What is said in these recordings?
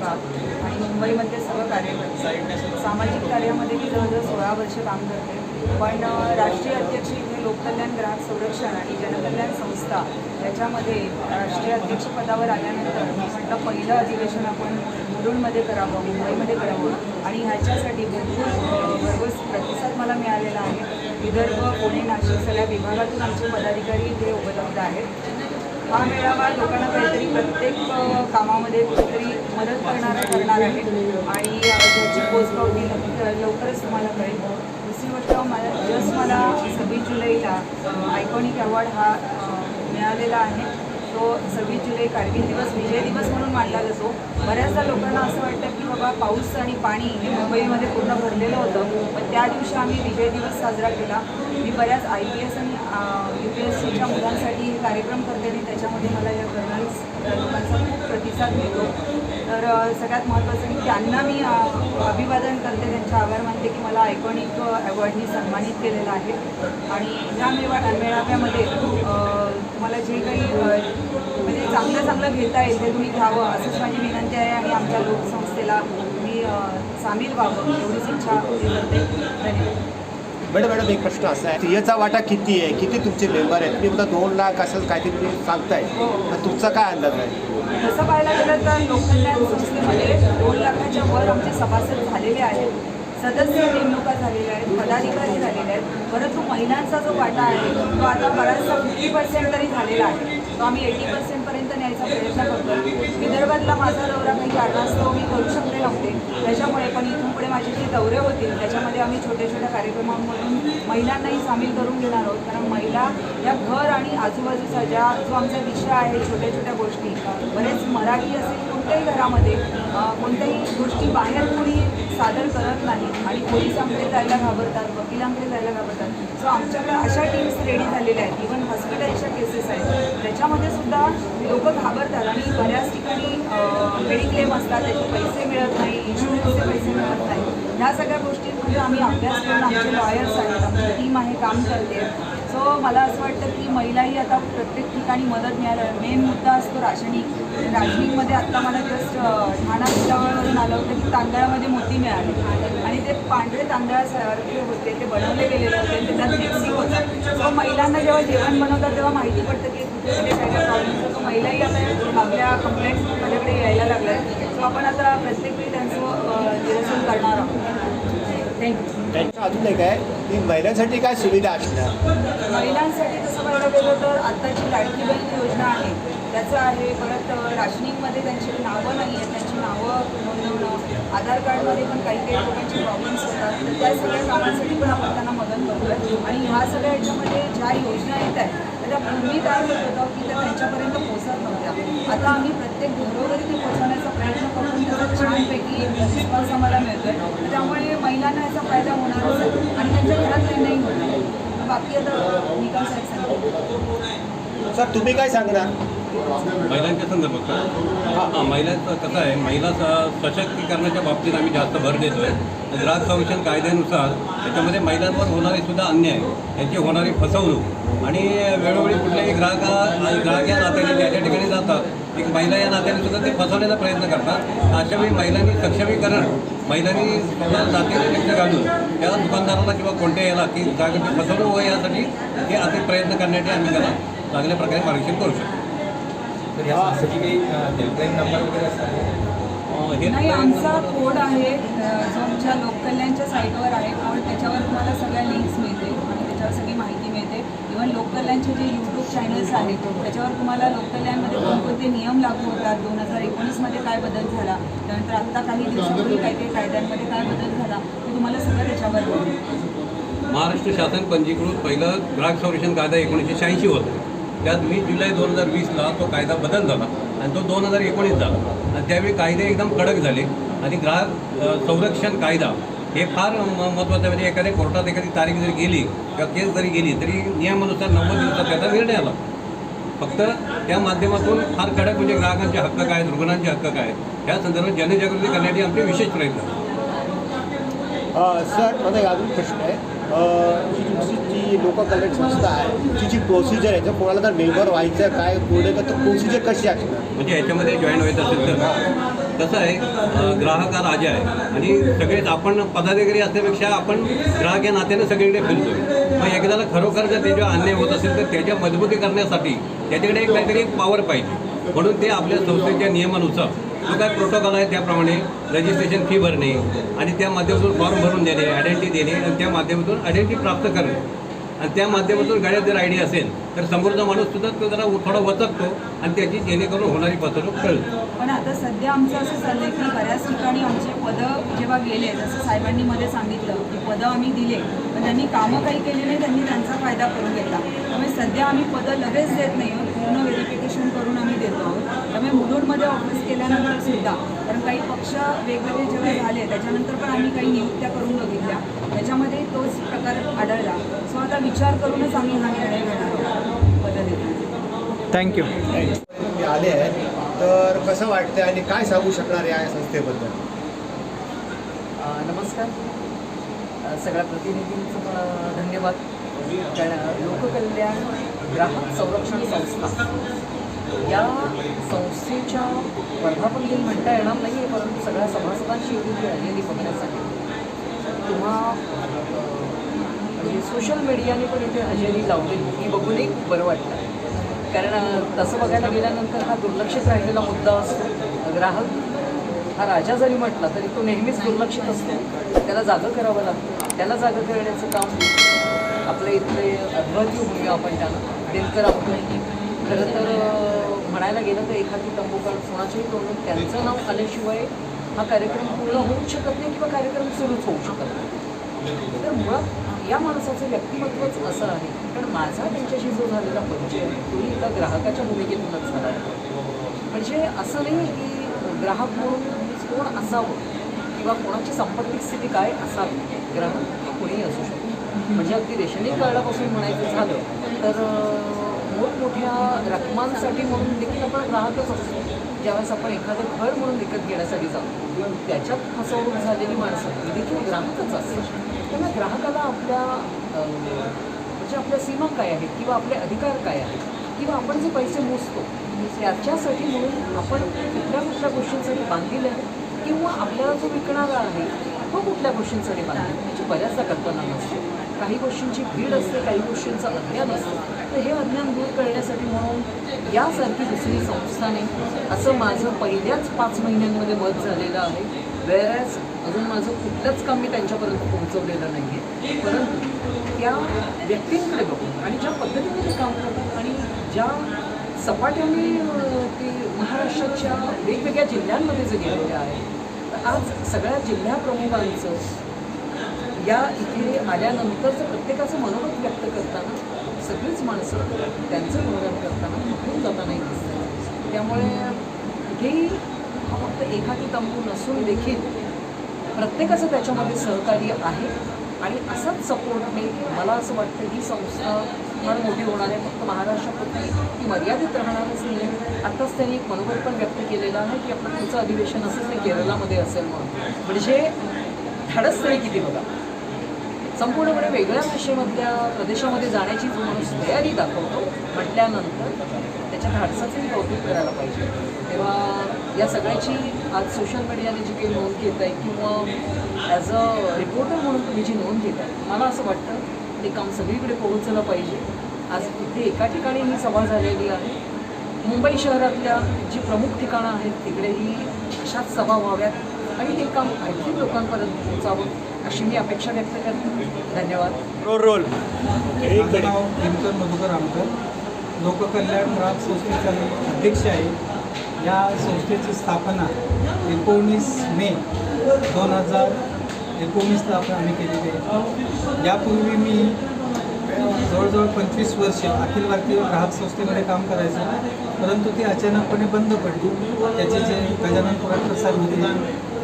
संस्था आणि मुंबईमध्ये सगळं कार्य करते. सामाजिक कार्यामध्ये मी जवळजवळ 16 वर्ष काम करते. पण राष्ट्रीय अध्यक्ष इथे लोककल्याण, ग्राहक संरक्षण आणि जनकल्याण संस्था याच्यामध्ये राष्ट्रीय अध्यक्षपदावर आल्यानंतर म्हटलं पहिलं अधिवेशन आपण मुलुंडमध्ये करावं, मुंबईमध्ये करावं आणि ह्याच्यासाठी भरपूर भरघोस प्रतिसाद मला मिळालेला आहे. विदर्भ, पुणे, नाशिक सगळ्या विभागातून आमचे पदाधिकारी इथे उपलब्ध आहेत. हा मेळावा लोकांना काहीतरी प्रत्येक कामामध्ये कुठेतरी मदत करणार आहे आणि त्याची पोचपावती लवकरच तुम्हाला कळेल. दुसरी गोष्ट मला 26 जुलैला आयकॉनिक अवॉर्ड हा मिळालेला आहे. तो 26 जुलै कारगिल दिवस विजय दिवस म्हणून मानला जातो. बऱ्याचदा लोकांना असं वाटतं की बाबा पाऊस आणि पाणी हे मुंबईमध्ये पूर्ण भरलेलं होतं, पण त्या दिवशी आम्ही विजय दिवस साजरा केला. मी बऱ्याच IPS आणि UPSCच्या मुलांसाठी हे कार्यक्रम करते आणि त्याच्यामध्ये मला या कर्नल्स लोकांचा खूप प्रतिसाद मिळतो. तर सगळ्यात महत्त्वाचं की त्यांना मी अभिवादन करते, त्यांचे आभार मानते की मला आयकॉनिक अवॉर्डनी सन्मानित केलेलं आहे. आणि ह्या मेळाव्यामध्ये मला जे काही म्हणजे चांगलं घेता येईल ते तुम्ही घ्यावं असंच माझी विनंती आहे आणि आमच्या लोकसंस्थेला मी सामील व्हावं एवढीच इच्छा करते. धन्यवाद. मॅडम एक प्रश्न असा आहे, याचा वाटा किती आहे, किती तुमचे मेंबर आहेत? तुम्ही 2 लाख असं काहीतरी तुम्ही सांगताय, तर तुमचा काय अंदाज आहे? तसं पाहायला गेलं तर लोककल्याण संस्थेमध्ये 2 लाखाच्या वर आमचे सभासद झालेले आहेत, सदस्य नेमणुका झालेल्या आहेत, पदाधिकारी झालेले आहेत. परंतु महिलांचा जो वाटा आहे तो आता बराचसा 50% तरी झालेला आहे. तो आम्ही 80% पर्यंत न्यायचा प्रयत्न करतो. विदर्भातला माझा दौरा काही कारणास्तव मी करू शकले नव्हते, त्याच्यामुळे पण इथून पुढे माझे जे दौरे होतील त्याच्यामध्ये आम्ही छोट्या छोट्या कार्यक्रमांमधून महिलांनाही सामील करून घेणार आहोत. कारण महिला या घर आणि आजूबाजूचा जो आमचा विषय आहे, छोट्या छोट्या गोष्टी, बरेच मराठी असेल कोणत्याही घरामध्ये कोणत्याही गोष्टी बाहेर कोणी सादर करत नाही आणि पोलिसांकडे जायला घाबरतात, वकिलांकडे जायला घाबरतात. सो आमच्याकडे अशा टीम्स रेडी झालेल्या आहेत. इव्हन हॉस्पिटलच्या केसेस आहेत त्याच्यामध्ये सुद्धा लोक घाबरतात आणि बऱ्याच ठिकाणी मेडिक्लेम असतात, त्याचे पैसे मिळत नाही, इन्शुरन्सचे पैसे मिळत नाही. ह्या सगळ्या गोष्टींमध्ये आम्ही अभ्यास करून आमचे लॉयर्स आहेत, आमची टीम आहे, काम करते. सो मला असं वाटतं की महिलाही आता प्रत्येक ठिकाणी मदत मिळाली. मेन मुद्दा असतो राशनिंगमध्ये. आत्ता मला जस्ट ठाणा जिल्ह्यावरून आलं होतं की तांदळामध्ये मोती मिळाले आणि ते पांढरे तांदळासारखे होते, ते बनवले गेलेले होते, त्याच्यात मिक्सिंग होतं. सो महिलांना जेव्हा जेवण बनवतात तेव्हा माहिती पडतं की कुठे काय काय प्रॉब्लेम होतो. महिलाही आता आपल्या कंप्लेंट्स माझ्याकडे यायला लागल्या आहेत. सो आपण आता प्रत्येक वेळी त्यांचं निरसन करणार आहोत. थँक्यू. अजून एक आहे की महिलांसाठी काय सुविधा असणार? महिलांसाठी तसं बघायला गेलं तर आत्ताची लाडकी बहीण योजना आहे त्याचं आहे. परत राशनिंगमध्ये त्यांची नावं नाही आहेत, त्यांची नावं नोंदवणं, आधार कार्डमध्ये पण काही काही लोकांचे प्रॉब्लेम्स होतात. तर त्या सगळ्या कामांसाठी पण आपण त्यांना मदत करतो आहे. आणि ह्या सगळ्या ह्याच्यामध्ये ज्या योजना येत आहेत त्या पूर्वी काय होत होतं की त्या त्यांच्यापर्यंत पोहोचत नव्हत्या. आता आम्ही प्रत्येक घरोघरी ते पोहोचवण्याचा प्रयत्न करून त्याचा छानपैकी रिस्पॉन्स आम्हाला मिळतो आहे. त्यामुळे महिलांना याचा फायदा होणारच आहे आणि त्यांच्या घरातल्यांनाही होणार आहे. बाकी आता निकम साहेब सांगतो. सर तुम्ही काय सांगणार महिलांच्या संदर्भात? हां, महिलांचं कसं आहे, महिला सशक्तीकरणाच्या बाबतीत आम्ही जास्त भर देतो आहे. ग्राहक संरक्षण कायद्यानुसार त्याच्यामध्ये महिलांवर होणारे सुद्धा अन्याय, त्यांची होणारी फसवणूक आणि वेळोवेळी कुठल्याही ग्राहक या नात्याने ज्या ज्या ठिकाणी जातात एक महिला या नात्याने सुद्धा ते फसवण्याचा प्रयत्न करतात. अशावेळी महिलांनी सक्षमीकरण, महिलांनी स्वतः जातीने लक्ष घालून त्या दुकानदाराला किंवा कोणत्या याला की जागेची फसवणूक होईल यासाठी हे असे प्रयत्न करण्यासाठी आम्ही त्याला चांगल्या प्रकारे मार्गदर्शन करू शकतो. तर यासाठी काही हेल्पलाईन नंबर वगैरे असतात? नाही, आमचा कोड आहे जो आमच्या लोककल्याणच्या साईटवर आहे कोड, त्याच्यावर तुम्हाला सगळ्या लिंक्स मिळतील आणि त्याच्यावर सगळी माहिती मिळते. इव्हन लोककल्याणचे जे यूट्यूब चॅनल्स आहेत त्याच्यावर तुम्हाला लोककल्याणमध्ये कोणकोणते नियम लागू होतात, 2019मध्ये काय बदल झाला, त्यानंतर आत्ता काही दिवसापूर्वी काही काही कायद्यांमध्ये काय बदल झाला ते तुम्हाला सगळं त्याच्यावर मिळेल. महाराष्ट्र शासन पंजीकृत पहिलं ग्राहक संरक्षण कायदा 1986 होता. त्यात 20 जुलै 2020ला तो कायदा बदल झाला आणि तो 2019 झाला आणि त्यावेळी कायदे एकदम कडक झाले आणि ग्राहक संरक्षण कायदा हे फार महत्त्वाचं. म्हणजे एखाद्या कोर्टात एखादी तारीख जरी गेली किंवा केस जरी गेली तरी नियमानुसार 90 दिवसात त्याचा निर्णय आला. फक्त त्या माध्यमातून फार कडक म्हणजे ग्राहकांचे हक्क काय, रुग्णांचे हक्क काय या संदर्भात जनजागृती करण्यासाठी आमचे विशेष प्रयत्न. सर माझा एक अजून प्रश्न आहे, ही तुमची जी लोककल्याण संस्था आहे तिची जी प्रोसिजर आहे, जर कोणाला जर मेंबर व्हायचं काय पुढे तर प्रोसिजर कशी असणार? म्हणजे ह्याच्यामध्ये जॉईन व्हायचं असेल तर कसं आहे ग्राहक हा राजा आहे आणि सगळेच आपण पदाधिकारी असल्यापेक्षा आपण ग्राहक या नात्याने सगळीकडे फिरतो. मग एकदाला खरोखर जर त्याच्यावर अन्याय होत असेल तर त्याच्या मजबूती करण्यासाठी त्याच्याकडे काहीतरी एक पॉवर पाहिजे. म्हणून ते आपल्या संस्थेच्या नियमानुसार जो काय प्रोटोकॉल आहे त्याप्रमाणे रजिस्ट्रेशन फी भरणे आणि त्या माध्यमातून फॉर्म भरून देणे, आयडेंटिटी देणे आणि त्या माध्यमातून आयडेंटिटी प्राप्त करणे आणि त्या माध्यमातून गाड्यात जर आयडी असेल तर समोरचा माणूससुद्धा तो जरा थोडा वचकतो आणि त्याची जेणेकरून होणारी फसवणूक कळते. पण आता सध्या आमचं असं चाललंय की बऱ्याच ठिकाणी आमचे पदं जेव्हा गेले, जसं साहेबांनी मध्ये सांगितलं की पदं आम्ही दिले पण त्यांनी कामं काही केली नाही, त्यांनी त्यांचा फायदा करून घेतला. त्यामुळे सध्या आम्ही पदं लगेच देत नाही आहोत, पूर्ण व्हेरिफिकेशन करून आम्ही देतो आहोत. त्यामुळे मुलुंडमध्ये ऑफिस केल्यानंतर सुद्धा, कारण काही पक्ष वेगवेगळे जेव्हा झाले त्याच्यानंतर पण आम्ही काही नियुक्त्या करून बघितल्या, त्याच्यामध्ये तोच प्रकार आढळला. सो आता विचार करूनच आम्ही हा निर्णय घेणार आहोत पदं देताना. थँक्यू. तुम्ही आले आहेत तर कसं वाटतं आणि काय सांगू शकणार या संस्थेबद्दल? नमस्कार. सगळ्या प्रतिनिधींचं पण धन्यवाद. कारण लोककल्याण ग्राहक संरक्षण संस्था या संस्थेच्या वर्धापन दिन म्हणता येणार नाही आहे, परंतु सगळ्या सभासदांची एवढी आलेली बघण्यासाठी किंवा म्हणजे सोशल मीडियाने पण इथे हजेरी लावलेली ही बघूनही खूप बरं वाटतं. कारण तसं बघायला गेल्यानंतर हा दुर्लक्षित राहिलेला मुद्दा असतो. ग्राहक हा राजा जरी म्हटला तरी तो नेहमीच दुर्लक्षित असतो. त्याला जागं करावं लागतं. त्याला जागं करण्याचं काम आपल्या इथले अद्वैती म्हणूया आपण त्यांना दिनकर आपलं. खरं तर म्हणायला गेलं तर एखादी तंबूकाळ कोणाच्याही तोंडून त्यांचं नाव आल्याशिवाय हा कार्यक्रम पूर्ण होऊच शकत नाही किंवा कार्यक्रम सुरूच होऊ शकत नाही. तर मुळात या माणसाचं व्यक्तिमत्वच असं आहे. कारण माझा त्यांच्याशी जो झालेला परिचय आहे तोही एका ग्राहकाच्या भूमिकेतूनच झाला आहे. म्हणजे असं नाही की ग्राहक म्हणून कोण असावं किंवा कोणाची संपत्ती स्थिती काय असावी. ग्राहक हा कोणीही असू शकतो. म्हणजे अगदी रेशनिंग कार्डापासून म्हणायचं झालं तर मोठमोठ्या रकमांसाठी म्हणून देखील आपण ग्राहकच असतो. ज्यावेळेस आपण एखादं घर म्हणून विकत घेण्यासाठी जातो त्याच्यात फसवणूक झालेली माणसं ही देखील ग्राहकच असतात. त्यामुळे ग्राहकाला आपल्या म्हणजे आपल्या सीमा काय आहेत किंवा आपले अधिकार काय आहेत किंवा आपण जे पैसे मोजतो त्याच्यासाठी म्हणून आपण कुठल्या गोष्टींसाठी बांधलेले आहेत किंवा आपल्याला जो विकणारा आहे तो कुठल्या गोष्टींसाठी बांधेल याची बऱ्याचदा कल्पना नसते. काही गोष्टींची भीड असते, काही गोष्टींचं अज्ञान असतं. तर हे अज्ञान दूर करण्यासाठी म्हणून यासारखी दुसरी संस्था नाही असं माझं पहिल्याच 5 महिन्यांमध्ये मत झालेलं आहे. वेअरॅज अजून माझं कुठलंच काम मी त्यांच्यापर्यंत पोहोचवलेलं नाही आहे, परंतु त्या व्यक्तींकडे बघून आणि ज्या पद्धतीने ते काम करतात आणि ज्या सपाट्याने ते महाराष्ट्राच्या वेगवेगळ्या जिल्ह्यांमध्ये जे गेलेले आहेत, तर आज सगळ्या जिल्हाप्रमुखांचं या इथे आल्यानंतरचं प्रत्येकाचं मनोगत व्यक्त करताना सगळीच माणसं त्यांचं मनोगत करताना थकून जातानाही दिसतात. त्यामुळे कुठेही हा फक्त एखादी तंबू नसून देखील प्रत्येकाचं त्याच्यामध्ये सहकार्य आहे आणि असाच सपोर्टने मला असं वाटतं ही संस्था फार मोठी होणार आहे. फक्त महाराष्ट्रापुरती ती मर्यादित राहणारच नाही आहे. आत्ताच त्यांनी एक मनोगत पण व्यक्त केलेलं आहे की आपलं पुढचं अधिवेशन असेल ते केरळामध्ये असेल म्हणून. म्हणजे धाडस तरी किती बघा. संपूर्णपणे वेगळ्या भाषेमधल्या प्रदेशामध्ये जाण्याची जो माणूस तयारी दाखवतो म्हटल्यानंतर त्याच्या धाडसाचंही कौतुक करायला पाहिजे. तेव्हा या सगळ्याची आज सोशल मीडियाने जी काही नोंद घेत आहे किंवा ॲज अ रिपोर्टर म्हणून तुम्ही जी नोंद घेत आहे मला असं वाटतं ते काम सगळीकडे पोहोचलं पाहिजे. आज इथे एका ठिकाणी ही सभा झालेली आहे. मुंबई शहरातल्या जी प्रमुख ठिकाणं आहेत तिकडेही अशाच सभा व्हाव्यात आणि हे काम आणखी लोकांपर्यंत पोहोचावं अशी मी अपेक्षा व्यक्त करते. धन्यवाद. रोल माझं नाव दिनकर मधुकर आमकर, लोककल्याण ग्राहक संस्थेचा मी अध्यक्ष आहे. या संस्थेची स्थापना 19 मे 2019ला आम्ही केलेली आहे. यापूर्वी मी जवळजवळ 25 वर्ष अखिल भारतीय ग्राहक संस्थेमध्ये काम करायचं, परंतु ती अचानकपणे बंद पडली. त्याचे जे गजानन पुराडकर साहेब होते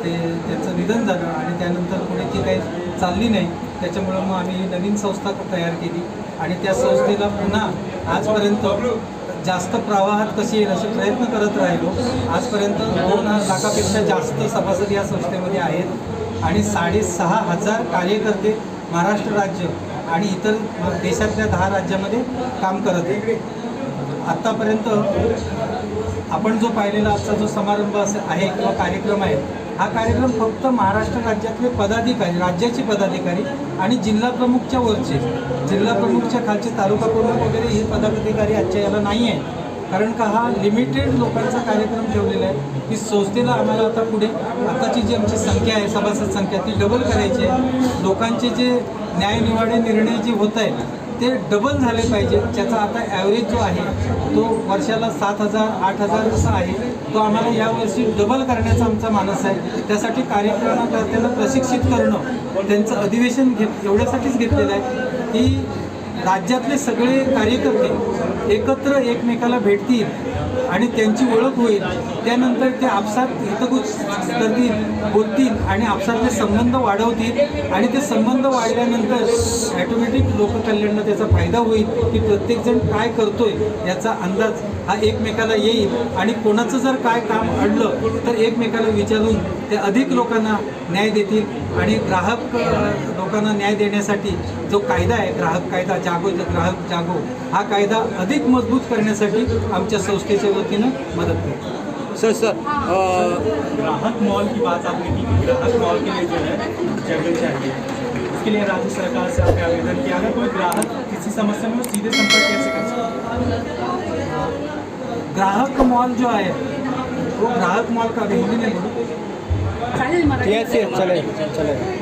त्यांचं निधन झालं आणि त्यानंतर पुढे ती काही चालली नाही. त्याच्यामुळं मग आम्ही नवीन संस्था तयार केली आणि त्या संस्थेला पुन्हा आजपर्यंत जास्त प्रवाहात कशी येईल असे प्रयत्न करत राहिलो. आजपर्यंत 2 लाखापेक्षा जास्त सभासद या संस्थेमध्ये आहेत आणि 6,500 कार्यकर्ते महाराष्ट्र राज्य आणि इतर देशातल्या 10 राज्यामध्ये काम करत आहेत. आत्तापर्यंत आपण जो पाहिलेला आजचा जो समारंभ आहे किंवा कार्यक्रम आहे, हा कार्यक्रम फक्त महाराष्ट्र राज्यातले पदाधिकारी, राज्याचे पदाधिकारी आणि जिल्हा प्रमुखच्या वरचे, जिल्हा प्रमुखच्या खालचे तालुका प्रमुख वगैरे हे पदाधिकारी आजच्या याला नाही आहे. कारण का हा लिमिटेड लोकांचा कार्यक्रम ठेवलेला आहे की संस्थेला आम्हाला आता पुढे आताची जी आमची संख्या आहे, सभासद संख्या, ती डबल करायची आहे. लोकांचे जे न्यायनिवाडे निर्णय जे होत आहेत ते डबल झाले पाहिजे. ज्याचा आता ॲव्हरेज जो आहे तो वर्षाला 7,000 8,000 असा आहे, तो आम्हाला यावर्षी डबल करण्याचा आमचा मानस आहे. त्यासाठी कार्यक्रमकर्त्यांना प्रशिक्षित करणं, त्यांचं अधिवेशन एवढ्यासाठीच घेतलेलं आहे की राज्यातले सगळे कार्यकर्ते एकत्र एकमेकाला भेटतील आणि त्यांची ओळख होईल. त्यानंतर ते आपसात हितगुज करतील, बोलतील आणि आपसातले संबंध वाढवतील आणि ते संबंध वाढल्यानंतर ॲटोमॅटिक लोककल्याणला त्याचा फायदा होईल की प्रत्येकजण काय करतोय याचा अंदाज हा एकमेकाला येईल आणि कोणाचं जर काय काम अडलं तर एकमेकाला विचारून ते अधिक लोकांना न्याय देतील आणि ग्राहक लोकांना न्याय देण्यासाठी जो कायदा आहे, ग्राहक कायदा ग्राहक जागो, हा कायदा अधिक मजबूत करण्यासाठी आमच्या संस्थेच्या वतीनं मदत करतो. सर ग्राहक मॉल की बात आपने की, ग्राहक मॉल के लिए जो है जगह चाहिए, उसके लिए राज्य सरकार से आपने आवेदन किया. अगर कोई ग्राहक किसी समस्या में, वो सीधे संपर्क कैसे कर सकते हैं? ग्राहक मॉल जो आहे वो ग्राहक मॉल का हिंदी में बोलू,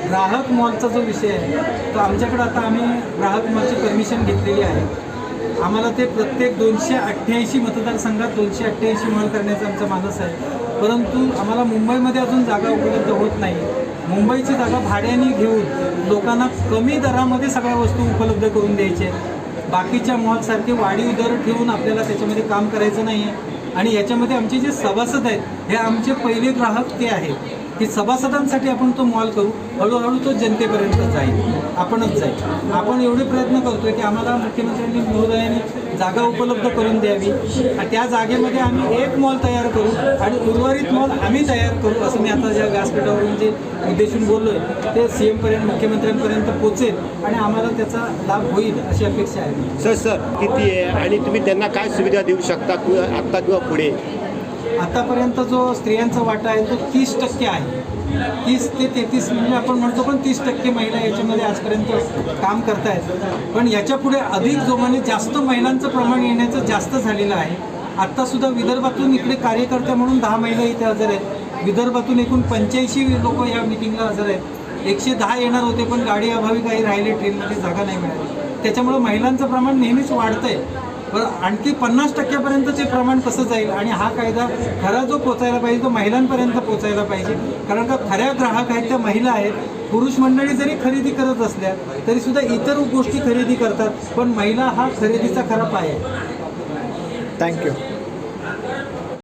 ग्राहक मॉलचा जो विषय आहे तो आमच्याकडे आता आम्ही ग्राहक मॉलची परमिशन घेतलेली आहे. आम्हाला ते प्रत्येक 288 मतदारसंघात 288 मॉल करण्याचा आमचा मानस आहे. परंतु आम्हाला मुंबईमध्ये अजून जागा उपलब्ध होत नाही. मुंबईची जागा भाड्याने घेऊन लोकांना कमी दरामध्ये सगळ्या वस्तू उपलब्ध करून द्यायच्या आहेत. बाकीच्या मॉलसारखे वाढीव दर ठेवून आपल्याला त्याच्यामध्ये काम करायचं नाही आहे. आणि याच्यामध्ये आमचे जे सभासद आहेत हे आमचे पहिले ग्राहक ते आहेत की सभासदांसाठी आपण तो मॉल करू. हळूहळू तो जनतेपर्यंत जाईल, आपणच जाईल. आपण एवढे प्रयत्न करतोय की आम्हाला मुख्यमंत्र्यांनी महोदयांनी जागा उपलब्ध करून द्यावी. त्या जागेमध्ये आम्ही एक मॉल तयार करू आणि उर्वरित मॉल आम्ही तयार करू, असं मी आता ज्या व्यासपीठावरून जे उद्देशून बोललोय ते CM मुख्यमंत्र्यांपर्यंत पोचेल आणि आम्हाला त्याचा लाभ होईल अशी अपेक्षा आहे. सर किती आहे आणि तुम्ही त्यांना काय सुविधा देऊ शकता आत्ता किंवा पुढे? आतापर्यंत जो स्त्रियांचा वाटा आहे तो 30% आहे. 30 ते 33 म्हणजे आपण म्हणतो, पण 30% महिला याच्यामध्ये आजपर्यंत काम करतायत. पण याच्या पुढे अधिक जोमाने जास्त महिलांचं प्रमाण येण्याचं जास्त झालेलं आहे. आत्तासुद्धा विदर्भातून इकडे कार्यकर्त्या म्हणून 10 महिला इथे हजर आहेत. विदर्भातून एकूण 85 लोक या मिटिंगला हजर आहेत. 110 येणार होते पण गाडी अभावी काही राहिले, ट्रेनमध्ये जागा नाही मिळाली. त्याच्यामुळं महिलांचं प्रमाण नेहमीच वाढतं आहे. बरं, आणखी 50%पर्यंतचे प्रमाण कसं जाईल आणि हा कायदा खरा जो पोचायला पाहिजे तो महिलांपर्यंत पोचायला पाहिजे. कारण का खऱ्या ग्राहक आहेत त्या महिला आहेत. पुरुष मंडळी जरी खरेदी करत असल्या तरीसुद्धा इतर गोष्टी खरेदी करतात, पण महिला हा खरेदीचा खरा पाय आहे. थँक्यू.